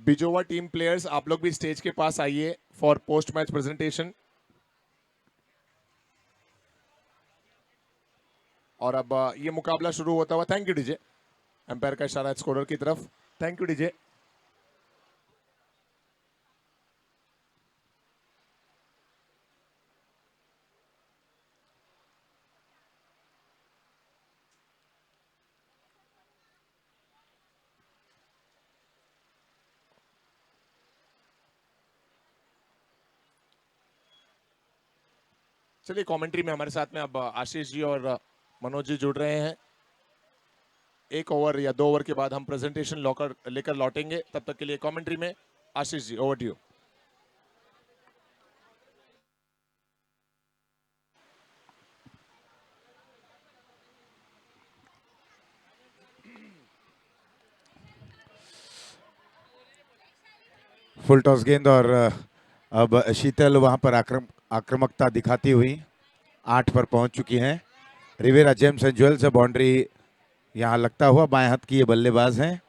बिजोवा team players, आप लोग भी स्टेज के पास आइए फॉर पोस्ट मैच प्रेजेंटेशन। और अब ये मुकाबला शुरू होता हुआ, थैंक यू डीजे, एम्पायर का इशारा स्कोरर की तरफ, थैंक यू डीजे। चलिए, कमेंट्री में हमारे साथ में अब आशीष जी और मनोज जी जुड़ रहे हैं। एक ओवर या 2 ओवर के बाद हम प्रेजेंटेशन लेकर लौटेंगे। तब तक के लिए कमेंट्री में Ashish ji, over to you. Full toss गेंद और अब शीतल वहां पर आक्रामकता दिखाती हुई 8 पर पहुंच चुकी हैं। Riviera gems and jewels boundary यहां लगता हुआ बाएं हाथ की ये बल्लेबाज हैं।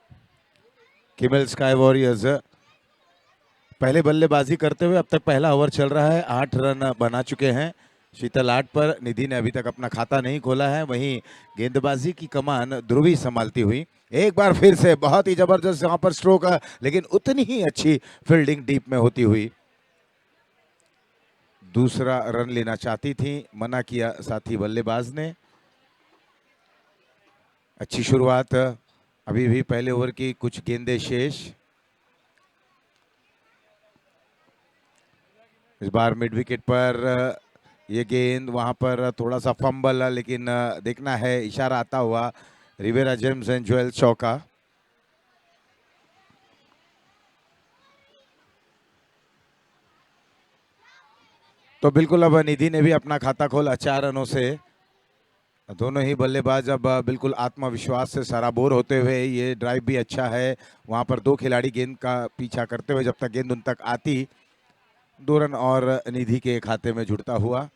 किमल स्काई वॉरियर्स पहले बल्लेबाजी करते हुए अब तक पहला ओवर चल रहा है, 8 रन बना चुके हैं। शीतल 8 पर, निधि ने अभी तक अपना खाता नहीं खोला है। वहीं गेंदबाजी की कमान ध्रुवी संभालती हुई, एक बार फिर से बहुत ही जबरदस्त यहां पर स्ट्रोक, लेकिन उतनी ही अच्छी फील्डिंग डीप में होती हुई। दूसरा रन लेना चाहती थी, मना किया साथी बल्लेबाज ने। अच्छी शुरुआत, अभी भी पहले ओवर की कुछ गेंदें शेष। इस बार मिड विकेट पर ये गेंद, वहां पर थोड़ा सा फंबल, लेकिन देखना है इशारा आता हुआ रिवेरा जेम्स एंड ज्वेल्स चौका। तो बिल्कुल अब निधि ने भी अपना खाता खोला 4 रनों से। दोनों ही बल्लेबाज अब बिल्कुल आत्मविश्वास से सराबोर होते हुए, ये ड्राइव भी अच्छा है। वहां पर 2 खिलाड़ी गेंद का पीछा करते हुए, जब तक गेंद उन तक आती, 2 रन और निधि के खाते में जुड़ता हुआ।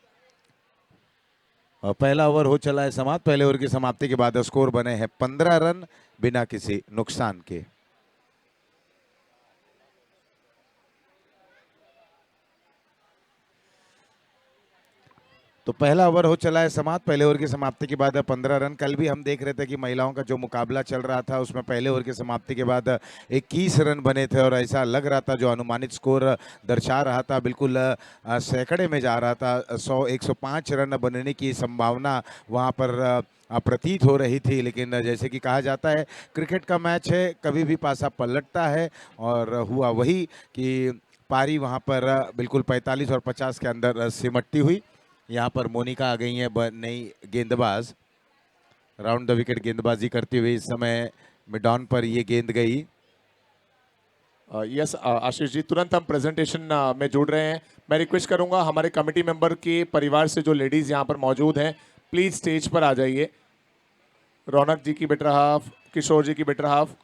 पहला ओवर हो चला है समाप्त। पहले ओवर की समाप्ति के बाद स्कोर बने हैं 15 रन बिना किसी नुकसान के। तो पहला ओवर हो चला है समाप्त। पहले ओवर की समाप्ति के बाद 15 रन। कल भी हम देख रहे थे कि महिलाओं का जो मुकाबला चल रहा था उसमें पहले ओवर की समाप्ति के बाद 21 रन बने थे और ऐसा लग रहा था, जो अनुमानित स्कोर दर्शा रहा था, बिल्कुल सैकड़े में जा रहा था। 105 रन बनने की संभावना वहां पर प्रतीत हो रही थी। लेकिन जैसे कि कहा जाता है, क्रिकेट का मैच है, कभी भी पासा पलटता है, और हुआ वही कि पारी वहां पर बिल्कुल 45 और 50 के अंदर सिमटती हुई। यहाँ पर मोनिका आ गई है नई गेंदबाज, राउंड द विकेट गेंदबाजी करती हुई। इस समय मिड ऑन पर ये गेंद गई। यस आशीष जी, तुरंत हम प्रेजेंटेशन में जुड़ रहे हैं। मैं रिक्वेस्ट करूंगा हमारे कमेटी मेंबर के परिवार से जो लेडीज यहाँ पर मौजूद हैं, प्लीज स्टेज पर आ जाइए। रौनक जी की बेटर हाफ, किशोर जी की बेटर हाफ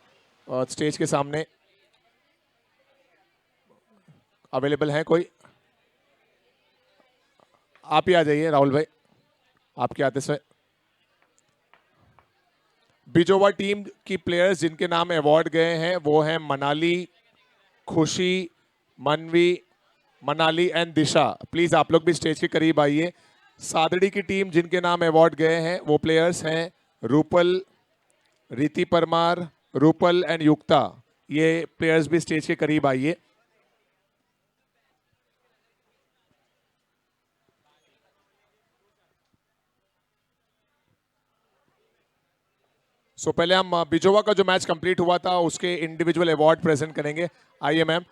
स्टेज के सामने अवेलेबल है कोई? आप ही आ जाइए राहुल भाई, आपके आते से। बिजोवा टीम की प्लेयर्स जिनके नाम अवार्ड गए हैं वो हैं मनाली, खुशी, मनवी, मनाली एंड दिशा। प्लीज आप लोग भी स्टेज के करीब आइए। सादड़ी की टीम जिनके नाम अवार्ड गए हैं वो प्लेयर्स हैं रूपल, रीति परमार, रूपल एंड युक्ता। ये प्लेयर्स भी स्टेज के करीब आइए। सो पहले हम बिजोवा का जो मैच कंप्लीट हुआ था उसके इंडिविजुअल अवार्ड प्रेजेंट करेंगे। आइए ma'am.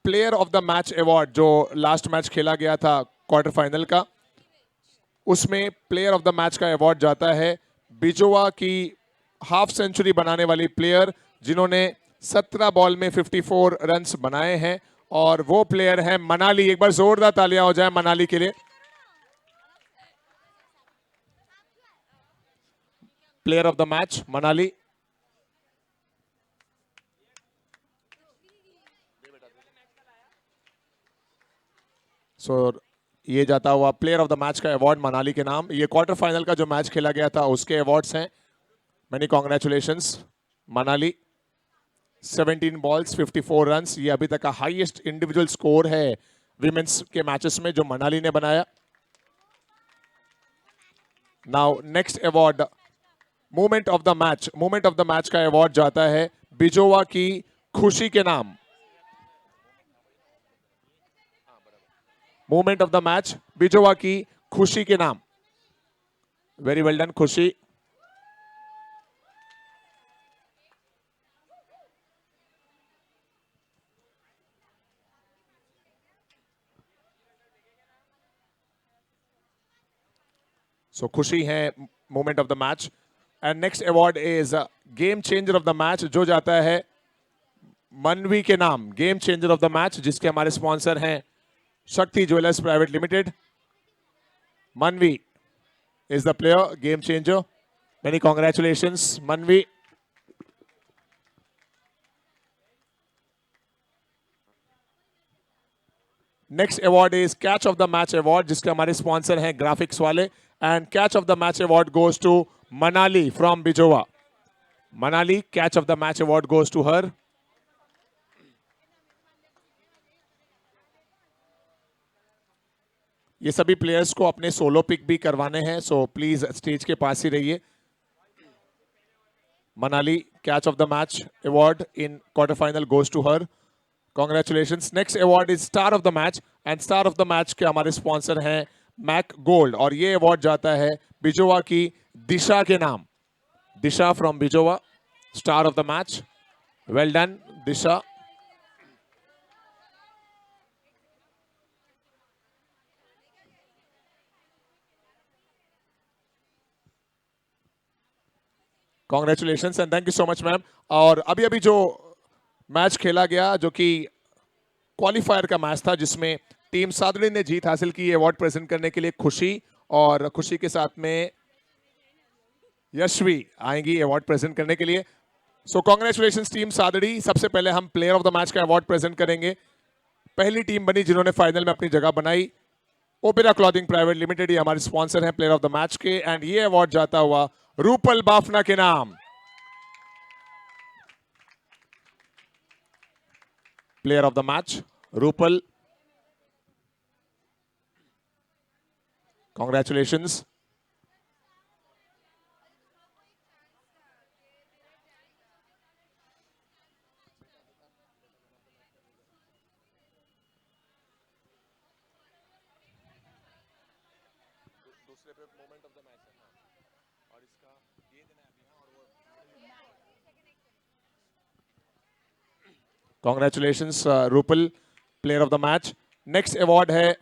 Player of the match award जो लास्ट मैच खेला गया था क्वार्टर फाइनल का, उसमें प्लेयर ऑफ द मैच का अवार्ड जाता है बिजोवा की हाफ सेंचुरी बनाने वाली प्लेयर, जिन्होंने 17 बॉल में 54 रन्स बनाए हैं, और वो प्लेयर है मनाली। एक बार जोरदार तालियां हो जाए मनाली के लिए। Player of the match Manali. So ये जाता हुआ प्लेयर ऑफ द मैच का अवार्ड मनाली के नाम। ये क्वार्टर फाइनल का जो मैच खेला गया था उसके अवार्ड्स हैं। Many congratulations Manali. 17 balls 54 runs, ये अभी तक का हाईएस्ट इंडिविजुअल स्कोर है विमेंस के मैचेस में जो मनाली ने बनाया। Now next award moment of the match, moment of the match का अवार्ड जाता है बिजोवा की खुशी के नाम। मोमेंट ऑफ द मैच बिजोवा की खुशी के नाम। वेरी वेल डन खुशी। सो खुशी है moment of the match. And next award is game changer of the match जो जाता है मनवी के नाम। Game changer of the match जिसके हमारे स्पॉन्सर हैं Shakti jewellers private limited. Manvi is the player game changer. Many congratulations Manvi. Next award is catch of the match award जिसके हमारे स्पॉन्सर हैं ग्राफिक्स वाले। And catch of the match award goes to Manali from बिजोवा। Manali, catch of the match award goes to her. ये सभी players को अपने solo pick भी करवाने हैं, सो प्लीज स्टेज के पास ही रहिए। Manali, catch of the match award in quarter final goes to her. Congratulations. Next award is star of the match and star of the match के हमारे स्पॉन्सर हैं मैक गोल्ड और ये अवार्ड जाता है बिजोवा की दिशा के नाम। Disha from Bijowa, star of the match. Well done Disha. Congratulations and thank you so much ma'am. और अभी अभी जो मैच खेला गया जो कि क्वालिफायर का मैच था जिसमें टीम सादड़ी ने जीत हासिल की, अवार्ड प्रेजेंट करने के लिए खुशी और खुशी के साथ में यशवी आएंगी अवार्ड प्रेजेंट करने के लिए। सो कॉन्ग्रेचुलेशंस टीम सादड़ी। सबसे पहले हम प्लेयर ऑफ द मैच का अवार्ड प्रेजेंट करेंगे। पहली टीम बनी जिन्होंने फाइनल में अपनी जगह बनाई, ओपेरा क्लॉथिंग प्राइवेट लिमिटेड, ये हमारे स्पॉन्सर हैं प्लेयर ऑफ द मैच के। एंड ये अवार्ड जाता हुआ रूपल बाफना के नाम। Player of the match Rupal, congratulations. Congratulations Rupal, player of the match. Next award है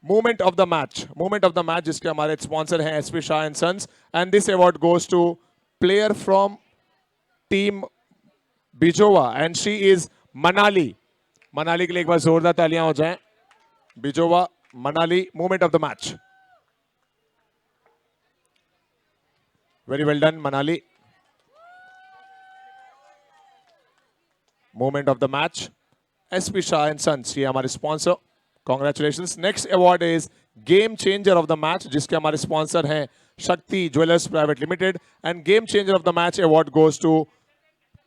movement of the match. Movement of the match जिसके हमारे स्पॉन्सर हैं SP Shah and sons. And this award goes to player from team Bijowa and she is Manali. Manali के लिए एक बार जोरदार तालियां हो जाएं। Bijowa, Manali, movement of the match. Very well done Manali. Movement of the match SP Shah and sons, ये हमारे sponsor. Congratulations. Next award is game changer of the match जिसके हमारे स्पॉन्सर हैं Shakti jewellers private limited. And game changer of the match award goes to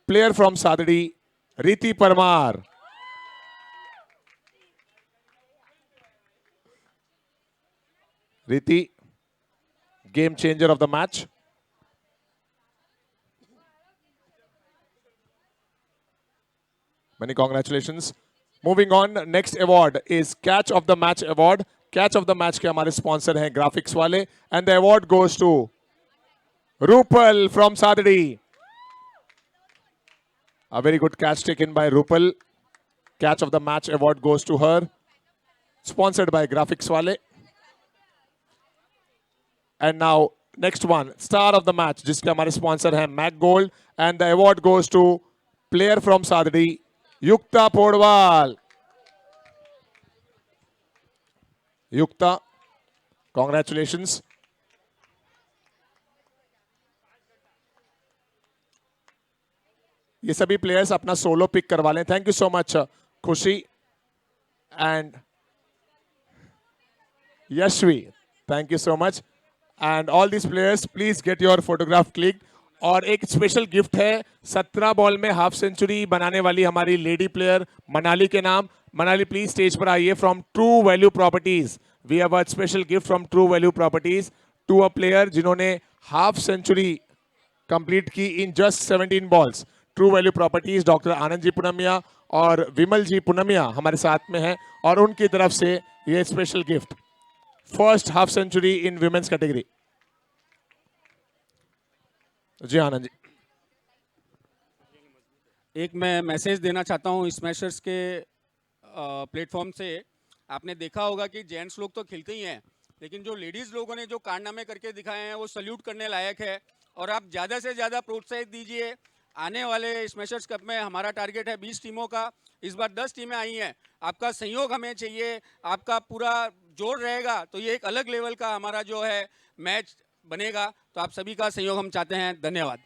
player from Sadri Riti Parmar. Riti, game changer of the match. Many congratulations. Moving on, next award is Catch of the Match award. Catch of the Match के हमारे sponsor हैं graphics वाले, and the award goes to Rupal from Sadri. A very good catch taken by Rupal. Catch of the Match award goes to her. Sponsored by graphics वाले. And now next one, Star of the Match जिसके हमारे sponsor हैं Mac Gold, and the award goes to player from Sadri, Yukta Podwal. Yukta, congratulations. ये सभी players अपना solo pick करवा लें। Thank you so much Khushi and Yashvi, thank you so much. And all these players please get your photograph click और एक special gift है 17 ball में half century बनाने वाली हमारी लेडी प्लेयर मनाली के नाम। मनाली प्लीज स्टेज पर आइए। From true value properties we have a special gift from true value properties to a player जिन्होंने हाफ सेंचुरी कंप्लीट की in just 17 balls. True value properties doctor Anand ji Punamia और विमल जी पुनमिया हमारे साथ में हैं और उनकी तरफ से ये special gift, first half century in women's category. Ji Anand ji. एक मैं मैसेज देना चाहता हूँ स्मैशर्स के प्लेटफॉर्म से। आपने देखा होगा कि जेंट्स लोग तो खिलते ही हैं, लेकिन जो लेडीज़ लोगों ने जो कारनामे करके दिखाए हैं वो सल्यूट करने लायक है। और आप ज़्यादा से ज़्यादा प्रोत्साहित दीजिए। आने वाले स्मैशर्स कप में हमारा टारगेट है 20 टीमों का, इस बार 10 टीमें आई हैं। आपका सहयोग हमें चाहिए, आपका पूरा जोर रहेगा तो ये एक अलग लेवल का हमारा जो है मैच बनेगा। तो आप सभी का सहयोग हम चाहते हैं। धन्यवाद।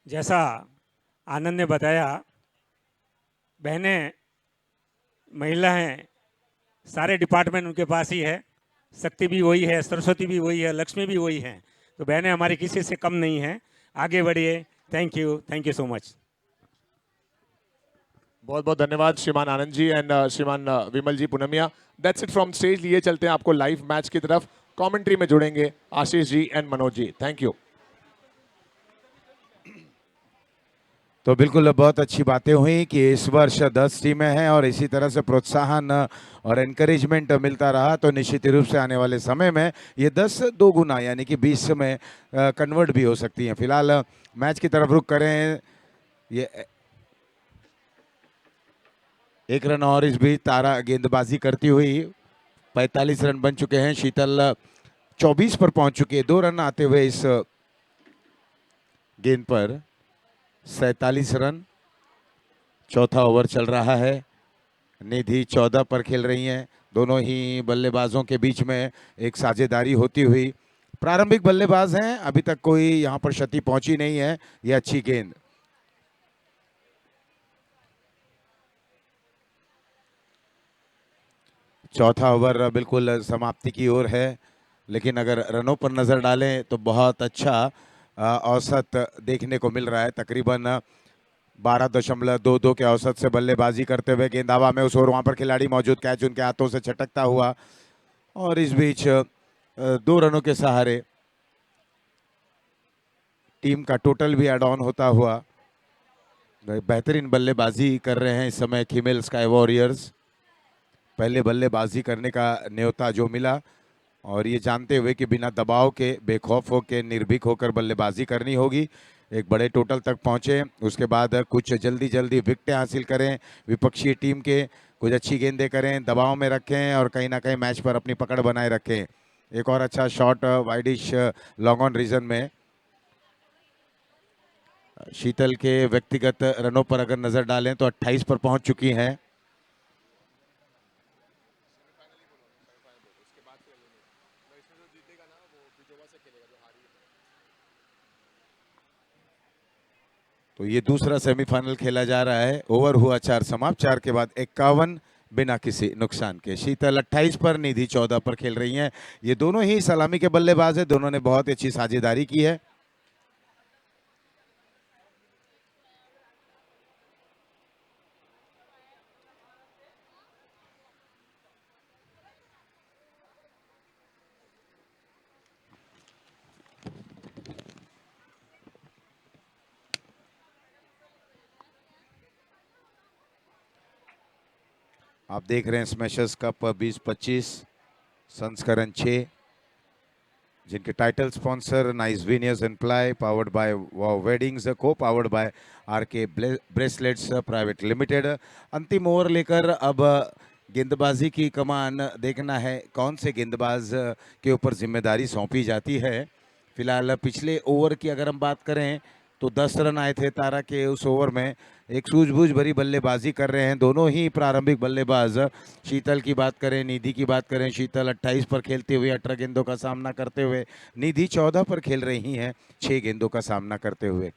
जैसा आनंद ने बताया, बहनें, महिलाएं, सारे डिपार्टमेंट उनके पास ही है। शक्ति भी वही है, सरस्वती भी वही है, लक्ष्मी भी वही है। तो बहनें हमारी किसी से कम नहीं हैं। आगे बढ़िए। Thank you so much. बहुत बहुत धन्यवाद श्रीमान आनंद जी एंड श्रीमान Vimal ji Punamia. That's it from stage. लिए चलते हैं आपको लाइव मैच की तरफ। कमेंट्री में जुड़ेंगे Ashish ji and Manoj ji. Thank you. तो बिल्कुल बहुत अच्छी बातें हुई कि इस वर्ष 10 टीमें हैं और इसी तरह से प्रोत्साहन और एनकरेजमेंट मिलता रहा तो निश्चित रूप से आने वाले समय में ये 10 दो गुना यानी कि 20 में कन्वर्ट भी हो सकती हैं। फिलहाल मैच की तरफ रुख करें। ये एक रन और इस बीच तारा गेंदबाजी करती हुई 45 रन बन चुके हैं। शीतल 24 पर पहुंच चुकी है। 2 रन आते हुए इस गेंद पर 47 रन। चौथा ओवर चल रहा है। निधि 14 पर खेल रही हैं। दोनों ही बल्लेबाजों के बीच में एक साझेदारी होती हुई। प्रारंभिक बल्लेबाज हैं, अभी तक कोई यहां पर क्षति पहुंची नहीं है। यह अच्छी गेंद। चौथा ओवर बिल्कुल समाप्ति की ओर है, लेकिन अगर रनों पर नजर डालें तो बहुत अच्छा औसत देखने को मिल रहा है। तकरीबन 12.22 के औसत से बल्लेबाजी करते हुए गेंद हवा में। उस ओर वहां पर खिलाड़ी मौजूद, कैच उनके हाथों से छटकता हुआ और इस बीच 2 रनों के सहारे टीम का टोटल भी एड ऑन होता हुआ। बेहतरीन बल्लेबाजी कर रहे हैं इस समय फीमेल स्काई वॉरियर्स। पहले बल्लेबाजी करने का न्योता जो मिला और ये जानते हुए कि बिना दबाव के, बेखौफ होकर, निर्भीक होकर बल्लेबाजी करनी होगी। एक बड़े टोटल तक पहुंचे, उसके बाद कुछ जल्दी विकेटें हासिल करें विपक्षी टीम के, कुछ अच्छी गेंदें करें, दबाव में रखें और कहीं ना कहीं मैच पर अपनी पकड़ बनाए रखें। एक और अच्छा shot widish long on region में। शीतल के व्यक्तिगत रनों पर अगर नजर डालें तो 28 पर पहुंच चुकी हैं। तो ये दूसरा सेमीफाइनल खेला जा रहा है। ओवर हुआ 4 समाप्त। 4 के बाद 51 बिना किसी नुकसान के। शीतल 28 पर, निधि 14 पर खेल रही हैं। ये दोनों ही सलामी के बल्लेबाज हैं। दोनों ने बहुत अच्छी साझेदारी की है। आप देख रहे हैं स्मैशर्स कप 2025 संस्करण 6, जिनके title sponsor nice veneers and ply, powered by wow weddings, co powered by RK bracelets private limited. अंतिम ओवर लेकर अब गेंदबाजी की कमान देखना है कौन से गेंदबाज के ऊपर जिम्मेदारी सौंपी जाती है। फिलहाल पिछले ओवर की अगर हम बात करें तो 10 रन आए थे तारा के उस ओवर में। एक सूझबूझ भरी बल्लेबाजी कर रहे हैं दोनों ही प्रारंभिक बल्लेबाज। शीतल की बात करें, निधि की बात करें, शीतल 28 पर खेलते हुए 18 गेंदों का सामना करते हुए, निधि 14 पर खेल रही हैं 6 गेंदों का सामना करते हुए।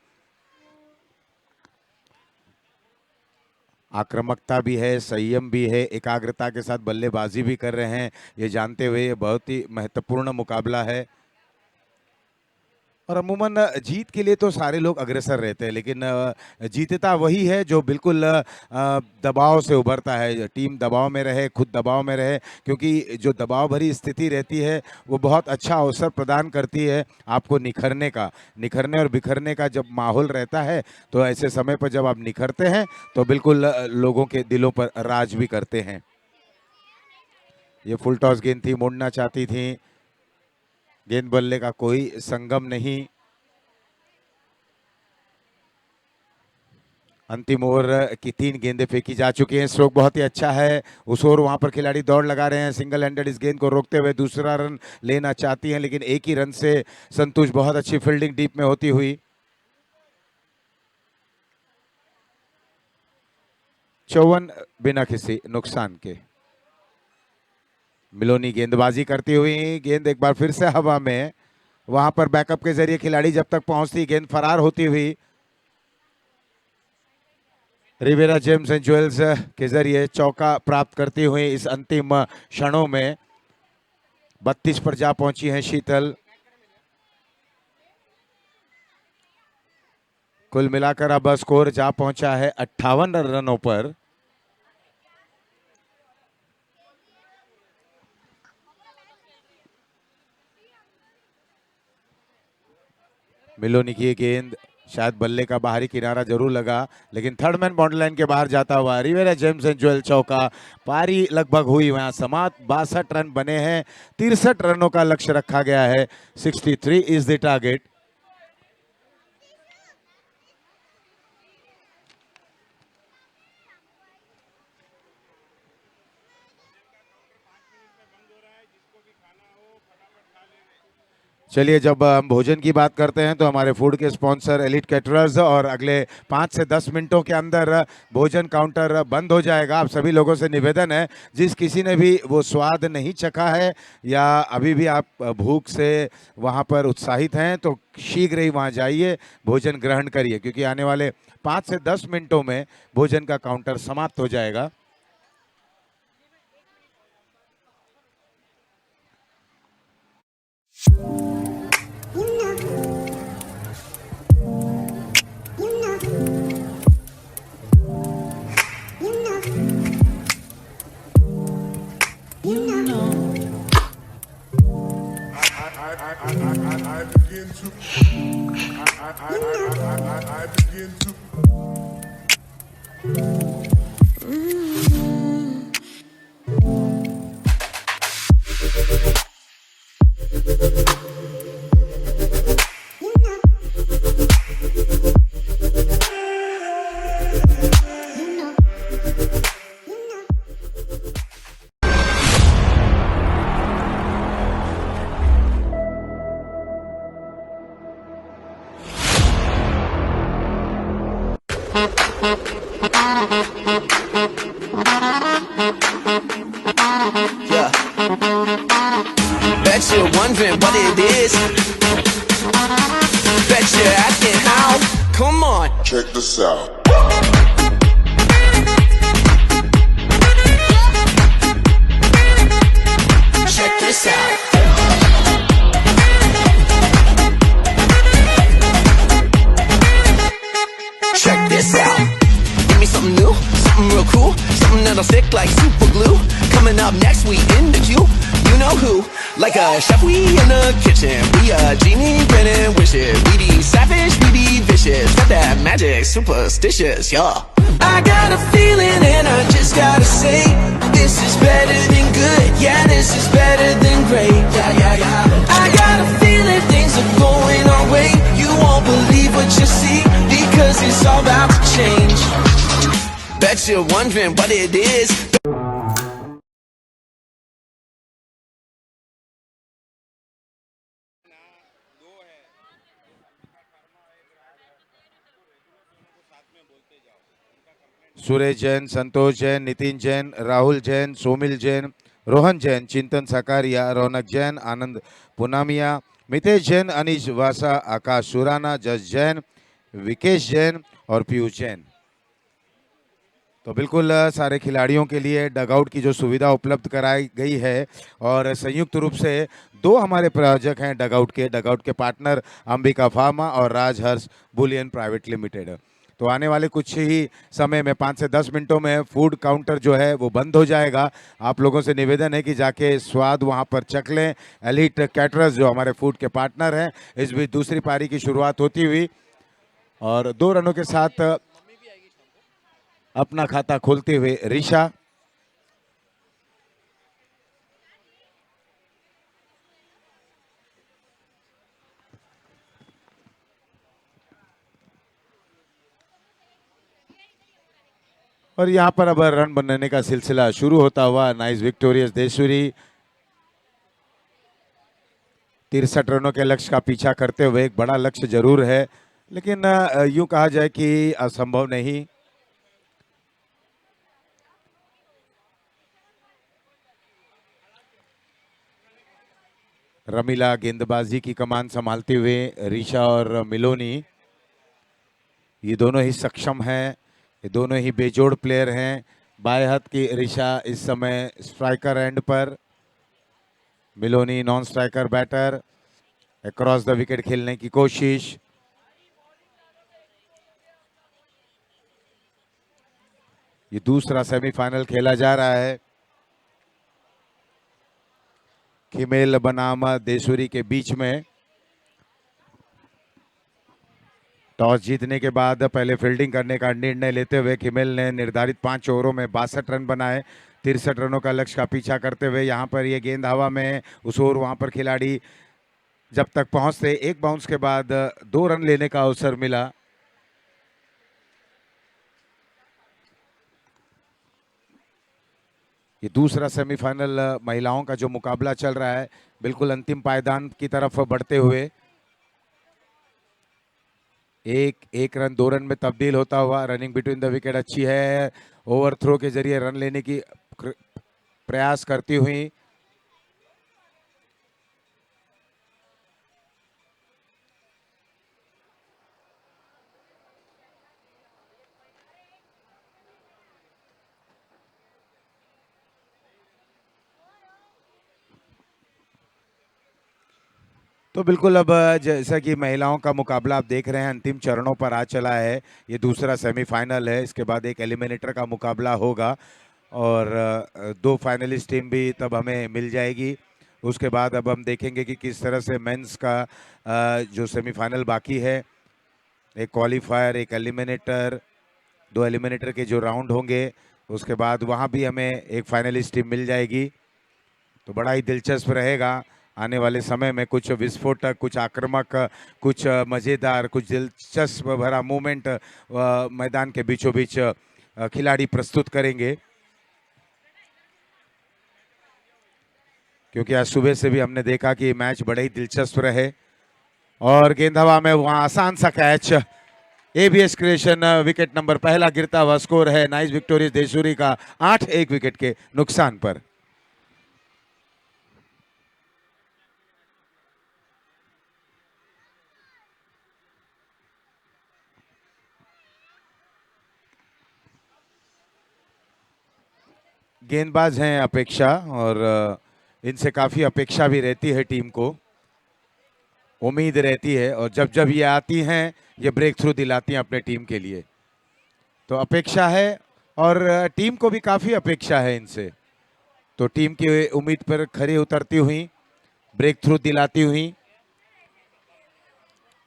आक्रामकता भी है, संयम भी है, एकाग्रता के साथ बल्लेबाजी भी कर रहे हैं। ये जानते हुए ये बहुत ही महत्वपूर्ण मुकाबला है। और अमूमन जीत के लिए तो सारे लोग अग्रसर रहते हैं, लेकिन जीतता वही है जो बिल्कुल दबाव से उभरता है। टीम दबाव में रहे, खुद दबाव में रहे, क्योंकि जो दबाव भरी स्थिति रहती है वो बहुत अच्छा अवसर प्रदान करती है आपको निखरने और बिखरने का जब माहौल रहता है, तो ऐसे समय पर जब आप निखरते हैं तो बिल्कुल लोगों के दिलों पर राज भी करते हैं। ये फुल टॉस गेंद थी, मुड़ना चाहती थी, गेंद बल्ले का कोई संगम नहीं। अंतिम ओवर की 3 गेंदें फेंकी जा चुकी हैं। स्ट्रोक बहुत ही अच्छा है। उस ओवर वहां पर खिलाड़ी दौड़ लगा रहे हैं, सिंगल हैंडेड इस गेंद को रोकते हुए दूसरा रन लेना चाहती हैं, लेकिन एक ही रन से संतोष, बहुत अच्छी फील्डिंग डीप में होती हुई। 54 बिना किसी नुकसान के। मिलोनी गेंदबाजी करती हुई, गेंद एक बार फिर से हवा में, वहां पर बैकअप के जरिए खिलाड़ी जब तक पहुंचती गेंद फरार होती हुई। रिवेरा जेम्स एंड ज्वेल्स के जरिए चौका प्राप्त करती हुई इस अंतिम क्षणों में 32 पर जा पहुंची हैं शीतल। कुल मिलाकर अब स्कोर जा पहुंचा है 58 रनों पर। मिलोनी की गेंद शायद बल्ले का बाहरी किनारा जरूर लगा, लेकिन थर्ड मैन बाउंड्री लाइन के बाहर जाता हुआ रिवेरा जेम्स एंड ज्वेल चौका। पारी लगभग हुई, वहां समाप्त 62 रन बने हैं। 63 रनों का लक्ष्य रखा गया है। 63 इज द टारगेट। चलिए, जब हम भोजन की बात करते हैं तो हमारे फूड के स्पॉन्सर एलिट कैटरर्स, और अगले 5 से 10 मिनटों के अंदर भोजन काउंटर बंद हो जाएगा। आप सभी लोगों से निवेदन है, जिस किसी ने भी वो स्वाद नहीं चखा है या अभी भी आप भूख से वहां पर उत्साहित हैं, तो शीघ्र ही वहां जाइए, भोजन ग्रहण करिए, क्योंकि आने वाले 5 से 10 मिनटों में भोजन का काउंटर समाप्त हो जाएगा। I begin to Yeah. Bet you're wondering what it is. Bet you're asking how. Come on. check this out. Check this out. Check this out. Give me something new, something real cool, something that'll stick like super glue. Coming up next, we in the queue. You know who? Like a chef, we in the kitchen. We a genie, grinning wishes. We be savage, we be vicious. Got that magic, superstitious, yeah. I got a feeling and I just gotta say, this is better than good. Yeah, this is better than great. Yeah, yeah, yeah. I got a feeling things are going our way. You won't believe what you see, because it's all about to change. Bet you're wondering what it is. Suresh Jain, संतोष जैन, नितिन जैन, राहुल जैन, सोमिल जैन, रोहन जैन, चिंतन सकारिया, रौनक जैन, आनंद पुनामिया, मितेश जैन, अनीश वासा, आकाश सुराना, जस जैन, विकेश जैन और पीयूष जैन। तो बिल्कुल सारे खिलाड़ियों के लिए dugout की जो सुविधा उपलब्ध कराई गई है और संयुक्त रूप से दो हमारे प्रायोजक हैं डगआउट के पार्टनर अंबिका फार्मा और राजहर्ष बुलियन प्राइवेट लिमिटेड। तो आने वाले कुछ ही समय में 5 से 10 मिनटों में फूड काउंटर जो है वो बंद हो जाएगा। आप लोगों से निवेदन है कि जाके स्वाद वहां पर चख लें। एलिट कैटरर्स जो हमारे फूड के पार्टनर हैं, इस बीच दूसरी पारी की शुरुआत होती हुई और 2 रनों के साथ अपना खाता खोलते हुए ऋषा। और यहां पर अब रन बनाने का सिलसिला शुरू होता हुआ। नाइस विक्टोरियस देशूरी 63 रनों के लक्ष्य का पीछा करते हुए। एक बड़ा लक्ष्य जरूर है, लेकिन यूं कहा जाए कि असंभव नहीं। रमीला गेंदबाजी की कमान संभालते हुए ऋषा और मिलोनी, ये दोनों ही सक्षम हैं, ये दोनों ही बेजोड़ प्लेयर हैं। बाएं हाथ की ऋषा इस समय स्ट्राइकर एंड पर, Miloni non striker batter. Across the wicket खेलने की कोशिश। ये दूसरा सेमीफाइनल खेला जा रहा है खिमेल बनाम देशूरी के बीच में। टॉस जीतने के बाद पहले फील्डिंग करने का निर्णय लेते हुए खिमेल ने निर्धारित 5 ओवरों में 62 रन बनाए। 63 रनों का लक्ष्य का पीछा करते हुए यहाँ पर ये गेंद हवा में, उस ओर वहाँ पर खिलाड़ी जब तक पहुँचते एक बाउंस के बाद 2 रन लेने का अवसर मिला। ये दूसरा सेमीफाइनल महिलाओं का जो मुकाबला चल रहा है, बिल्कुल अंतिम पायदान की तरफ बढ़ते हुए एक रन 2 रन में तब्दील होता हुआ। रनिंग बिटवीन द विकेट अच्छी है। ओवर थ्रो के जरिए रन लेने की प्रयास करती हुई तो बिल्कुल अब जैसा कि महिलाओं का मुकाबला आप देख रहे हैं अंतिम चरणों पर आ चला है। ये दूसरा सेमीफाइनल है, इसके बाद एक एलिमिनेटर का मुकाबला होगा और 2 फाइनलिस्ट टीम भी तब हमें मिल जाएगी। उसके बाद अब हम देखेंगे कि किस तरह से मेंस का जो सेमीफाइनल बाकी है, एक क्वालिफायर, एक एलिमिनेटर, 2 एलिमिनेटर के जो राउंड होंगे, उसके बाद वहाँ भी हमें एक फाइनलिस्ट टीम मिल जाएगी। तो बड़ा ही दिलचस्प रहेगा आने वाले समय में। कुछ विस्फोटक, कुछ आक्रामक, कुछ मज़ेदार, कुछ दिलचस्प भरा मूवमेंट मैदान के बीचों बीच खिलाड़ी प्रस्तुत करेंगे, क्योंकि आज सुबह से भी हमने देखा कि मैच बड़े ही दिलचस्प रहे। और गेंद हवा में, वहां आसान सा catch. ABS creation wicket number पहला गिरता हुआ स्कोर है नाइस विक्टोरियस देशूरी का 8-1 विकेट के नुकसान पर। गेंदबाज हैं अपेक्षा, और इनसे काफ़ी अपेक्षा भी रहती है टीम को, उम्मीद रहती है, और जब जब ये आती हैं ये ब्रेक थ्रू दिलाती हैं अपने टीम के लिए। तो अपेक्षा है और टीम को भी काफ़ी अपेक्षा है इनसे। तो टीम की उम्मीद पर खरी उतरती हुई, ब्रेक थ्रू दिलाती हुई।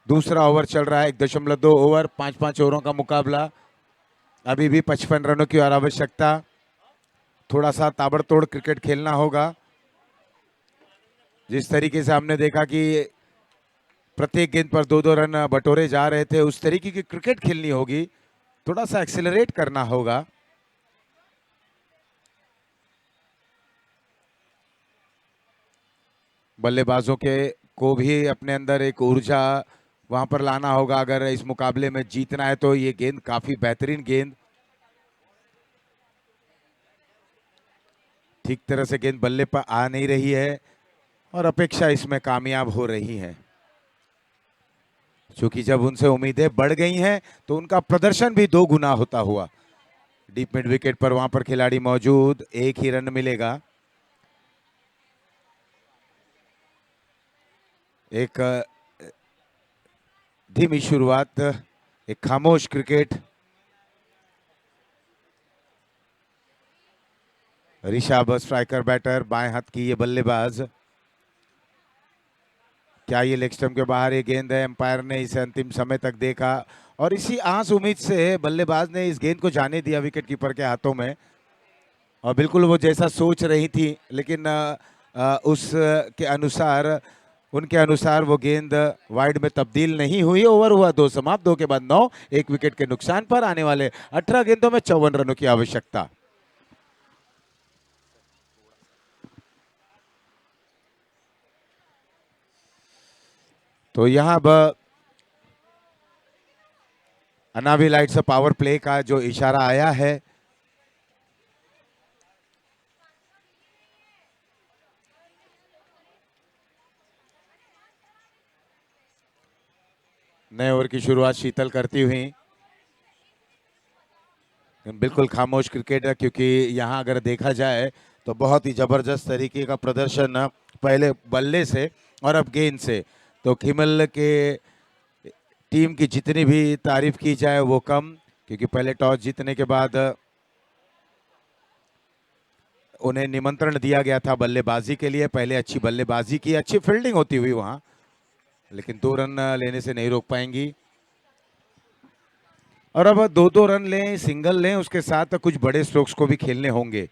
दूसरा ओवर चल रहा है, 1.2 ओवर, 5-5 ओवरों का मुकाबला। अभी भी 55 रनों की और आवश्यकता। थोड़ा सा ताबड़तोड़ क्रिकेट खेलना होगा। जिस तरीके से हमने देखा कि प्रत्येक गेंद पर 2-2 रन बटोरे जा रहे थे, उस तरीके की क्रिकेट खेलनी होगी। थोड़ा सा एक्सेलरेट करना होगा। बल्लेबाजों के को भी अपने अंदर एक ऊर्जा वहां पर लाना होगा अगर इस मुकाबले में जीतना है। तो ये गेंद काफी बेहतरीन गेंद, ठीक तरह से गेंद बल्ले पर आ नहीं रही है और अपेक्षा इसमें कामयाब हो रही है, क्योंकि जब उनसे उम्मीदें बढ़ गई हैं तो उनका प्रदर्शन भी 2 गुना होता हुआ डीप मिड विकेट पर वहां पर खिलाड़ी मौजूद, एक ही रन मिलेगा। एक धीमी शुरुआत, एक खामोश क्रिकेट। ऋषभ स्ट्राइकर बैटर, बाएं हाथ की ये बल्लेबाज। क्या ये लेग स्टंप के बाहर ये गेंद है? एम्पायर ने इसे अंतिम समय तक देखा और इसी आस उम्मीद से बल्लेबाज ने इस गेंद को जाने दिया विकेट कीपर के हाथों में। और बिल्कुल वो जैसा सोच रही थी, लेकिन उस के अनुसार, उनके अनुसार वो गेंद वाइड में तब्दील नहीं हुई। ओवर हुआ 2 समाप्त, 2 के बाद 9, 1 विकेट के नुकसान पर। आने वाले 18 गेंदों में 54 रनों की आवश्यकता। तो यहां अब अनावी लाइट से पावर प्ले का जो इशारा आया है, नए ओवर की शुरुआत शीतल करती हुई। बिल्कुल खामोश क्रिकेट है, क्योंकि यहां अगर देखा जाए तो बहुत ही जबरदस्त तरीके का प्रदर्शन पहले बल्ले से और अब गेंद से। तो खिमल के टीम की जितनी भी तारीफ की जाए वो कम, क्योंकि पहले टॉस जीतने के बाद उन्हें निमंत्रण दिया गया था बल्लेबाजी के लिए। पहले अच्छी बल्लेबाजी की, अच्छी फील्डिंग होती हुई वहां, लेकिन 2 रन लेने से नहीं रोक पाएंगी। और अब 2-2 रन लें, सिंगल लें, उसके साथ कुछ बड़े स्ट्रोक्स को भी खेलने होंगे,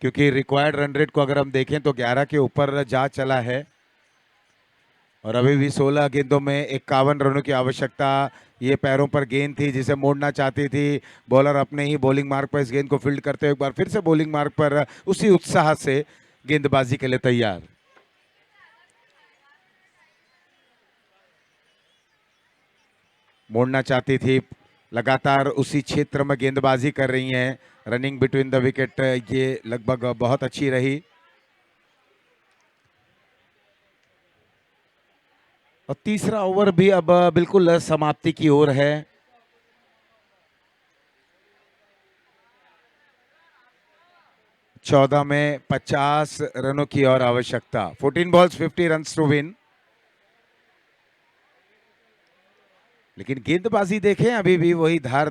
क्योंकि रिक्वायर्ड रन रेट को अगर हम देखें तो 11 के ऊपर जा चला है और अभी भी 16 गेंदों में 51 रनों की आवश्यकता। ये पैरों पर गेंद थी जिसे मोड़ना चाहती थी बॉलर। अपने ही बॉलिंग मार्क पर इस गेंद को फील्ड करते हुए एक बार फिर से बॉलिंग मार्क पर उसी उत्साह से गेंदबाजी के लिए तैयार। मोड़ना चाहती थी, लगातार उसी क्षेत्र में गेंदबाजी कर रही हैं। रनिंग बिटवीन द विकेट ये लगभग बहुत अच्छी रही। और तीसरा ओवर भी अब बिल्कुल समाप्ति की ओर है। चौदह में 50 रनों की और आवश्यकता। 14 बॉल्स 50 रन्स टू विन। लेकिन गेंदबाजी देखें, अभी भी वही धार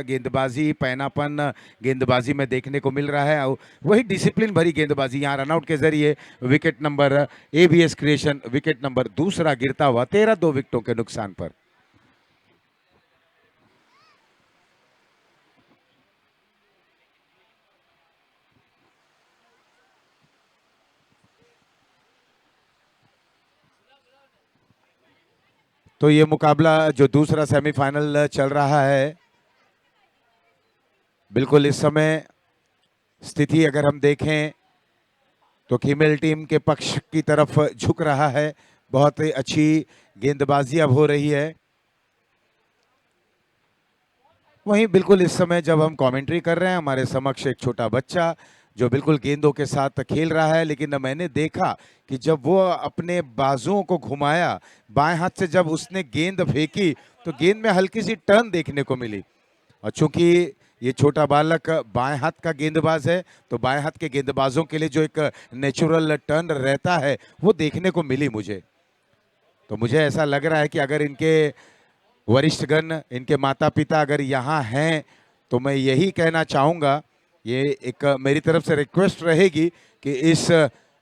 गेंदबाजी, पैनापन गेंदबाजी में देखने को मिल रहा है। वही डिसिप्लिन भरी गेंदबाजी। यहाँ रनआउट के जरिए wicket number ABS creation, wicket number दूसरा गिरता हुआ 13 2 विकेटों के नुकसान पर। तो ये मुकाबला जो दूसरा सेमीफाइनल चल रहा है, बिल्कुल इस समय स्थिति अगर हम देखें तो फीमेल टीम के पक्ष की तरफ झुक रहा है। बहुत ही अच्छी गेंदबाजी अब हो रही है। वहीं बिल्कुल इस समय जब हम कमेंट्री कर रहे हैं, हमारे समक्ष एक छोटा बच्चा जो बिल्कुल गेंदों के साथ खेल रहा है। लेकिन मैंने देखा कि जब वो अपने बाजुओं को घुमाया, बाएं हाथ से जब उसने गेंद फेंकी तो गेंद में हल्की सी टर्न देखने को मिली। और चूंकि ये छोटा बालक बाएं हाथ का गेंदबाज है, तो बाएं हाथ के गेंदबाजों के लिए जो एक नेचुरल टर्न रहता है वो देखने को मिली मुझे। तो मुझे ऐसा लग रहा है कि अगर इनके वरिष्ठगण, इनके माता पिता अगर यहाँ हैं तो मैं यही कहना चाहूँगा, ये एक मेरी तरफ से रिक्वेस्ट रहेगी कि इस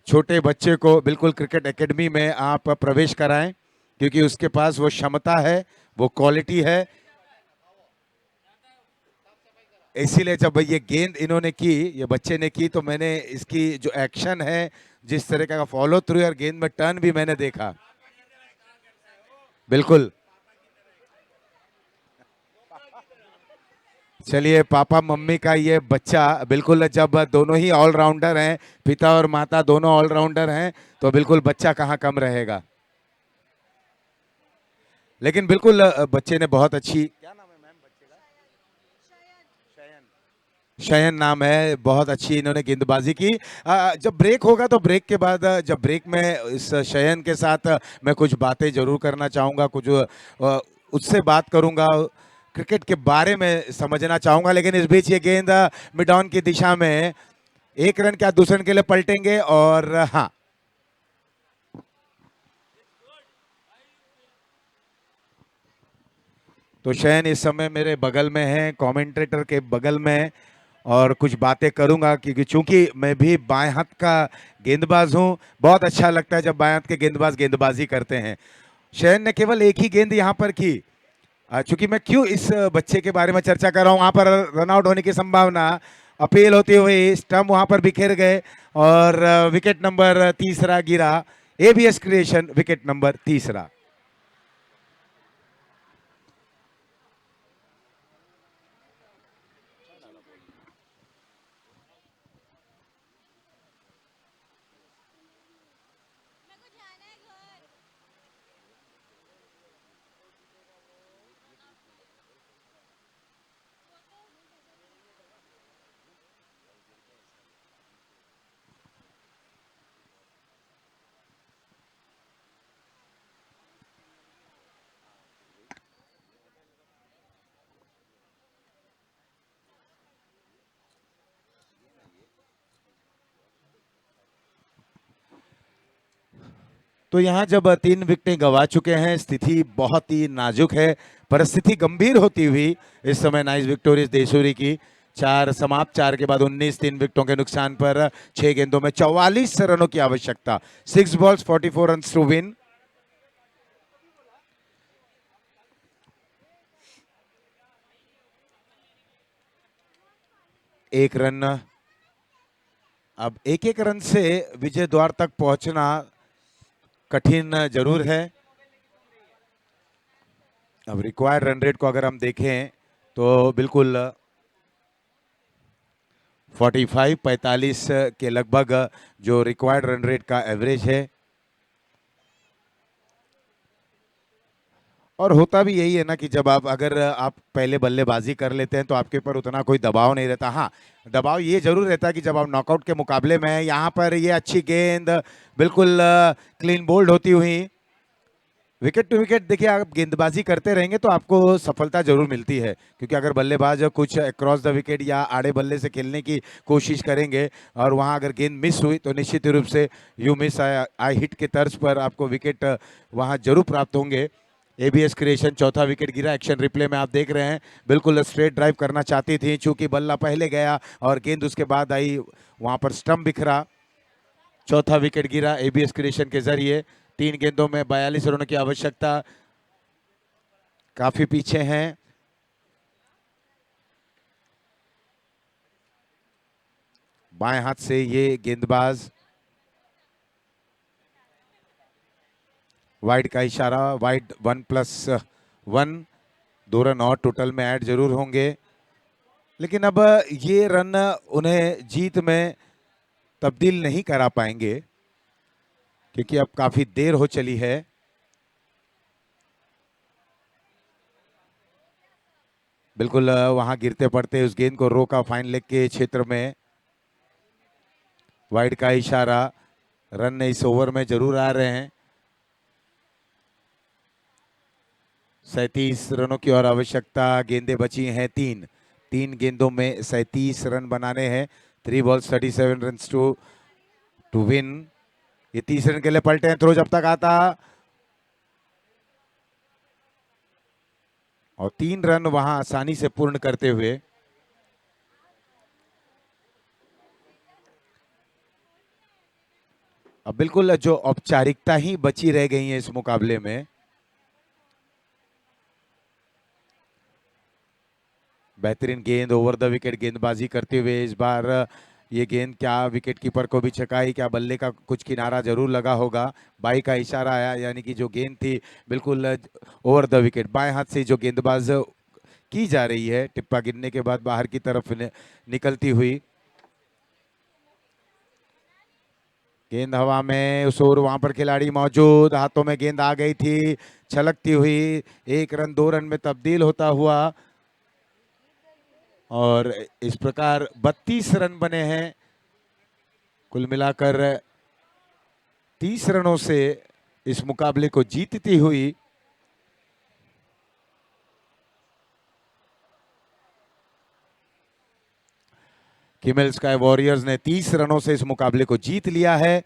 छोटे बच्चे को बिल्कुल क्रिकेट एकेडमी में आप प्रवेश कराएं, क्योंकि उसके पास वो क्षमता है, वो क्वालिटी है। इसीलिए जब ये गेंद इन्होंने की, ये बच्चे ने की, तो मैंने इसकी जो एक्शन है, जिस तरह का फॉलो थ्रू और गेंद में टर्न भी मैंने देखा। बिल्कुल। चलिए, पापा मम्मी का ये बच्चा बिल्कुल, जब दोनों ही ऑलराउंडर हैं, पिता और माता दोनों ऑलराउंडर हैं, तो बिल्कुल बच्चा कहाँ कम रहेगा। लेकिन बिल्कुल बच्चे ने बहुत अच्छी, क्या नाम है मैम बच्चे का? शयन नाम है। बहुत अच्छी इन्होंने गेंदबाजी की। जब ब्रेक होगा तो ब्रेक के बाद, जब ब्रेक में इस शयन के साथ मैं कुछ बातें जरूर करना चाहूँगा, कुछ उससे बात करूँगा। क्रिकेट के बारे में समझना चाहूंगा, लेकिन इस बीच ये गेंद मिड ऑन की दिशा में, एक रन क्या दूसरे रन के लिए पलटेंगे। और हाँ, तो शयन इस समय मेरे बगल में है, कमेंटेटर के बगल में, और कुछ बातें करूंगा क्योंकि चूंकि मैं भी बाएं हाथ का गेंदबाज हूं। बहुत अच्छा लगता है जब बाएं हाथ के गेंदबाज गेंदबाजी करते हैं। शयन ने केवल एक ही गेंद यहां पर की। चूंकि मैं क्यों इस बच्चे के बारे में चर्चा कर रहा हूं, वहां पर रन आउट होने की संभावना, अपील होती हुई स्टंप वहां पर बिखेर गए और विकेट नंबर तीसरा गिरा। एबीएस क्रिएशन विकेट नंबर तीसरा। तो यहां जब 3 विकेटें गंवा चुके हैं, स्थिति बहुत ही नाजुक है, परिस्थिति गंभीर होती हुई इस समय नाइस विक्टोरियस देशूरी की। 4 समाप्त, 4 के बाद 19, 3 विकेटों के नुकसान पर 6 गेंदों में 44 रनों की आवश्यकता। 6 बॉल्स 44 रन्स टू विन। एक रन, अब एक एक रन से विजय द्वार तक पहुंचना कठिन जरूर है। अब रिक्वायर्ड रन रेट को अगर हम देखें तो बिल्कुल 45 के लगभग जो रिक्वायर्ड रन रेट का एवरेज है। और होता भी यही है ना कि जब अगर आप पहले बल्लेबाजी कर लेते हैं तो आपके ऊपर उतना कोई दबाव नहीं रहता। हाँ, दबाव ये जरूर रहता है कि जब आप नॉकआउट के मुकाबले में हैं, यहाँ पर ये अच्छी गेंद बिल्कुल क्लीन बोल्ड होती हुई, विकेट टू विकेट। देखिए, आप गेंदबाजी करते रहेंगे तो आपको सफलता जरूर मिलती है, क्योंकि अगर बल्लेबाज कुछ क्रॉस द विकेट या आड़े बल्ले से खेलने की कोशिश करेंगे और वहां अगर गेंद मिस हुई तो निश्चित रूप से यू मिस आई हिट के तर्ज पर आपको विकेट वहां जरूर प्राप्त होंगे। एबीएस क्रिएशन चौथा विकेट गिरा। एक्शन रिप्ले में आप देख रहे हैं, बिल्कुल स्ट्रेट ड्राइव करना चाहती थी, चूंकि बल्ला पहले गया और गेंद उसके बाद आई, वहां पर स्टंप बिखरा। चौथा विकेट गिरा एबीएस क्रिएशन के जरिए। 3 गेंदों में 42 रनों की आवश्यकता। काफी पीछे हैं। बाएं हाथ से ये गेंदबाज, वाइड का इशारा, वाइड 1+1, 2 रन और टोटल में ऐड जरूर होंगे। लेकिन अब ये रन उन्हें जीत में तब्दील नहीं करा पाएंगे, क्योंकि अब काफी देर हो चली है। बिल्कुल वहां गिरते पड़ते उस गेंद को रोका फाइन लेग के क्षेत्र में। वाइड का इशारा, रन इस ओवर में जरूर आ रहे हैं। 37 रनों की और आवश्यकता। गेंदें बची हैं 3 गेंदों में 37 रन बनाने हैं। 3 बॉल्स 37 रन टू विन। ये 30 रन के लिए पलटे हैं, थ्रो जब तक आता, और 3 रन वहां आसानी से पूर्ण करते हुए। अब बिल्कुल जो औपचारिकता ही बची रह गई है इस मुकाबले में। बेहतरीन गेंद, ओवर द विकेट गेंदबाजी करते हुए इस बार ये गेंद क्या विकेट कीपर को भी छकाई, क्या बल्ले का कुछ किनारा जरूर लगा होगा। बाई का इशारा आया, यानी कि जो गेंद थी बिल्कुल ओवर द विकेट। बाएं हाथ से जो गेंदबाज की जा रही है, टिप्पा गिरने के बाद बाहर की तरफ निकलती हुई गेंद हवा में, उस ओर वहां पर खिलाड़ी मौजूद, हाथों में गेंद आ गई थी, छलकती हुई 1 रन 2 रन में तब्दील होता हुआ, और इस प्रकार 32 रन बने हैं। कुल मिलाकर 30 रनों से इस मुकाबले को जीतती हुई किमेल स्काई वॉरियर्स ने 30 रनों से इस मुकाबले को जीत लिया है।